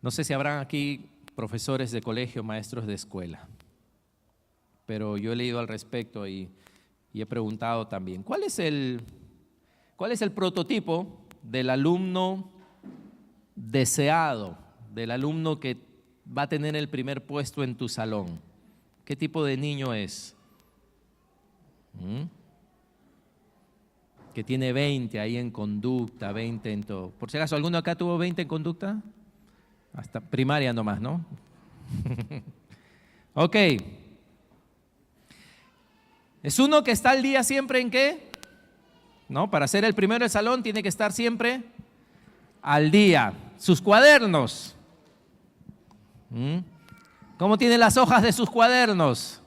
No sé si habrán aquí profesores de colegio, maestros de escuela, pero yo he leído al respecto y he preguntado también, ¿cuál es el prototipo del alumno deseado, del alumno que va a tener el primer puesto en tu salón? ¿Qué tipo de niño es? Que tiene 20 ahí en conducta, 20 en todo. Por si acaso, ¿alguno acá tuvo 20 en conducta? Hasta primaria nomás, ¿no? Ok. ¿Es uno que está al día siempre en qué? ¿No? Para ser el primero del salón tiene que estar siempre al día. Sus cuadernos. ¿Cómo tiene las hojas de sus cuadernos?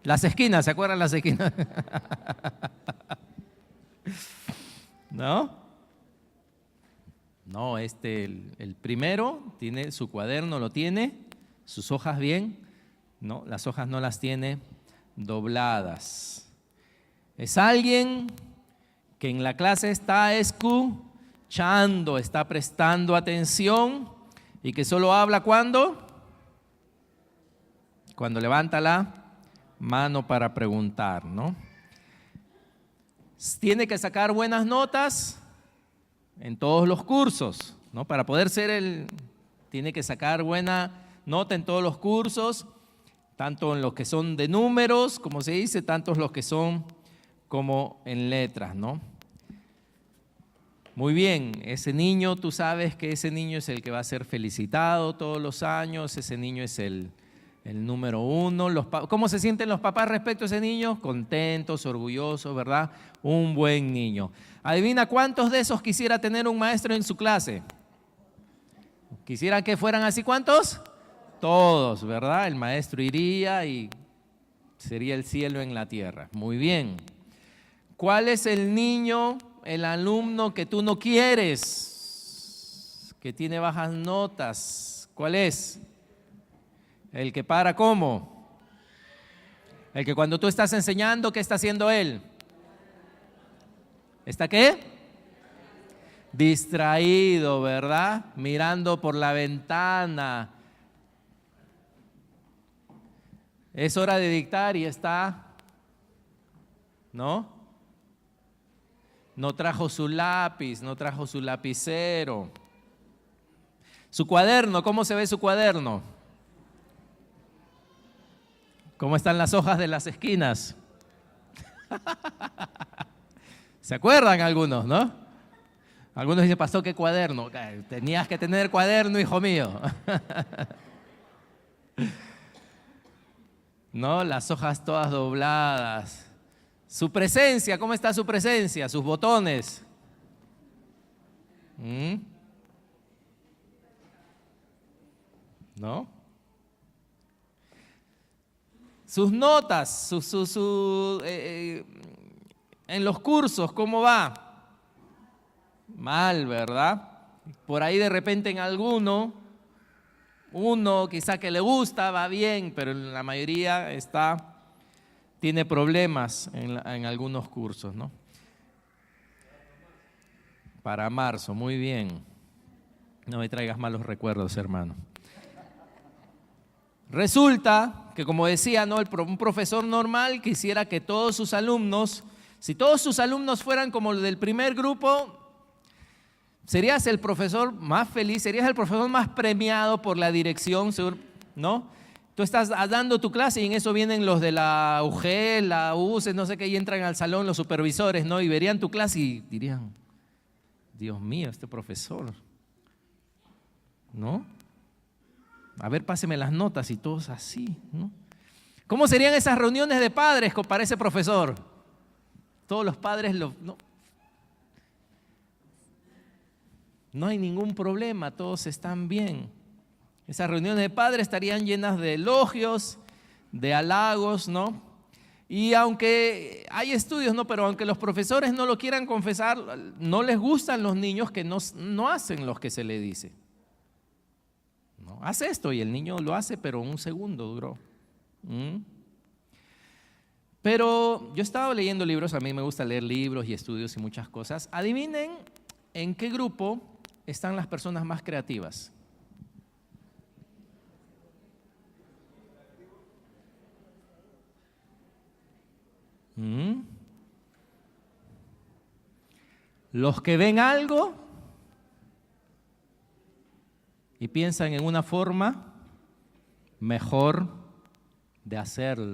Las esquinas, ¿se acuerdan las esquinas? ¿No? No, el primero tiene su cuaderno, lo tiene, sus hojas bien, no, las hojas no las tiene dobladas. Es alguien que en la clase está escuchando, está prestando atención y que solo habla ¿cuándo? Cuando levanta la mano para preguntar, ¿no? Tiene que sacar buenas notas en todos los cursos, ¿no? Para poder ser tiene que sacar buena nota en todos los cursos, tanto en los que son de números, como se dice, tanto en los que son como en letras, ¿no? Muy bien, ese niño, tú sabes que ese niño es el que va a ser felicitado todos los años, ese niño es el número uno. ¿Cómo se sienten los papás respecto a ese niño? Contentos, orgullosos, ¿verdad? Un buen niño. Adivina cuántos de esos quisiera tener un maestro en su clase. ¿Quisiera que fueran así cuántos? Todos, ¿verdad? El maestro iría y sería el cielo en la tierra. Muy bien. ¿Cuál es el niño, el alumno que tú no quieres? Que tiene bajas notas. ¿Cuál es? El que para ¿cómo? El que cuando tú estás enseñando, ¿qué está haciendo él? ¿Está qué? Distraído, ¿verdad? Mirando por la ventana. Es hora de dictar y está, ¿no? No trajo su lápiz, no trajo su lapicero. Su cuaderno, ¿cómo se ve su cuaderno? ¿Cómo están las hojas de las esquinas? ¿Se acuerdan algunos, no? Algunos dicen, pastor, ¿qué cuaderno? Tenías que tener cuaderno, hijo mío. No, las hojas todas dobladas. Su presencia, ¿cómo está su presencia? Sus botones. ¿No? Sus notas, en los cursos, ¿cómo va? Mal, ¿verdad? Por ahí de repente en uno quizá que le gusta, va bien, pero la mayoría tiene problemas en algunos cursos, ¿no? Para marzo, muy bien. No me traigas malos recuerdos, hermano. Resulta que, como decía, ¿no? Un profesor normal quisiera que todos sus alumnos, si todos sus alumnos fueran como el del primer grupo, serías el profesor más feliz, serías el profesor más premiado por la dirección, ¿no? Tú estás dando tu clase y en eso vienen los de la UG, la UCE, no sé qué, y entran al salón los supervisores, ¿no? Y verían tu clase y dirían, Dios mío, este profesor, ¿no? A ver, páseme las notas y todos así, ¿no? ¿Cómo serían esas reuniones de padres para ese profesor? Todos los padres, no hay ningún problema, todos están bien. Esas reuniones de padres estarían llenas de elogios, de halagos, ¿no? Y aunque hay estudios, ¿no? Pero aunque los profesores no lo quieran confesar, no les gustan los niños que no hacen lo que se les dice. ¿No? Haz esto y el niño lo hace, pero un segundo duró. Pero yo he estado leyendo libros, a mí me gusta leer libros y estudios y muchas cosas. Adivinen en qué grupo están las personas más creativas. Los que ven algo y piensan en una forma mejor de hacerlo.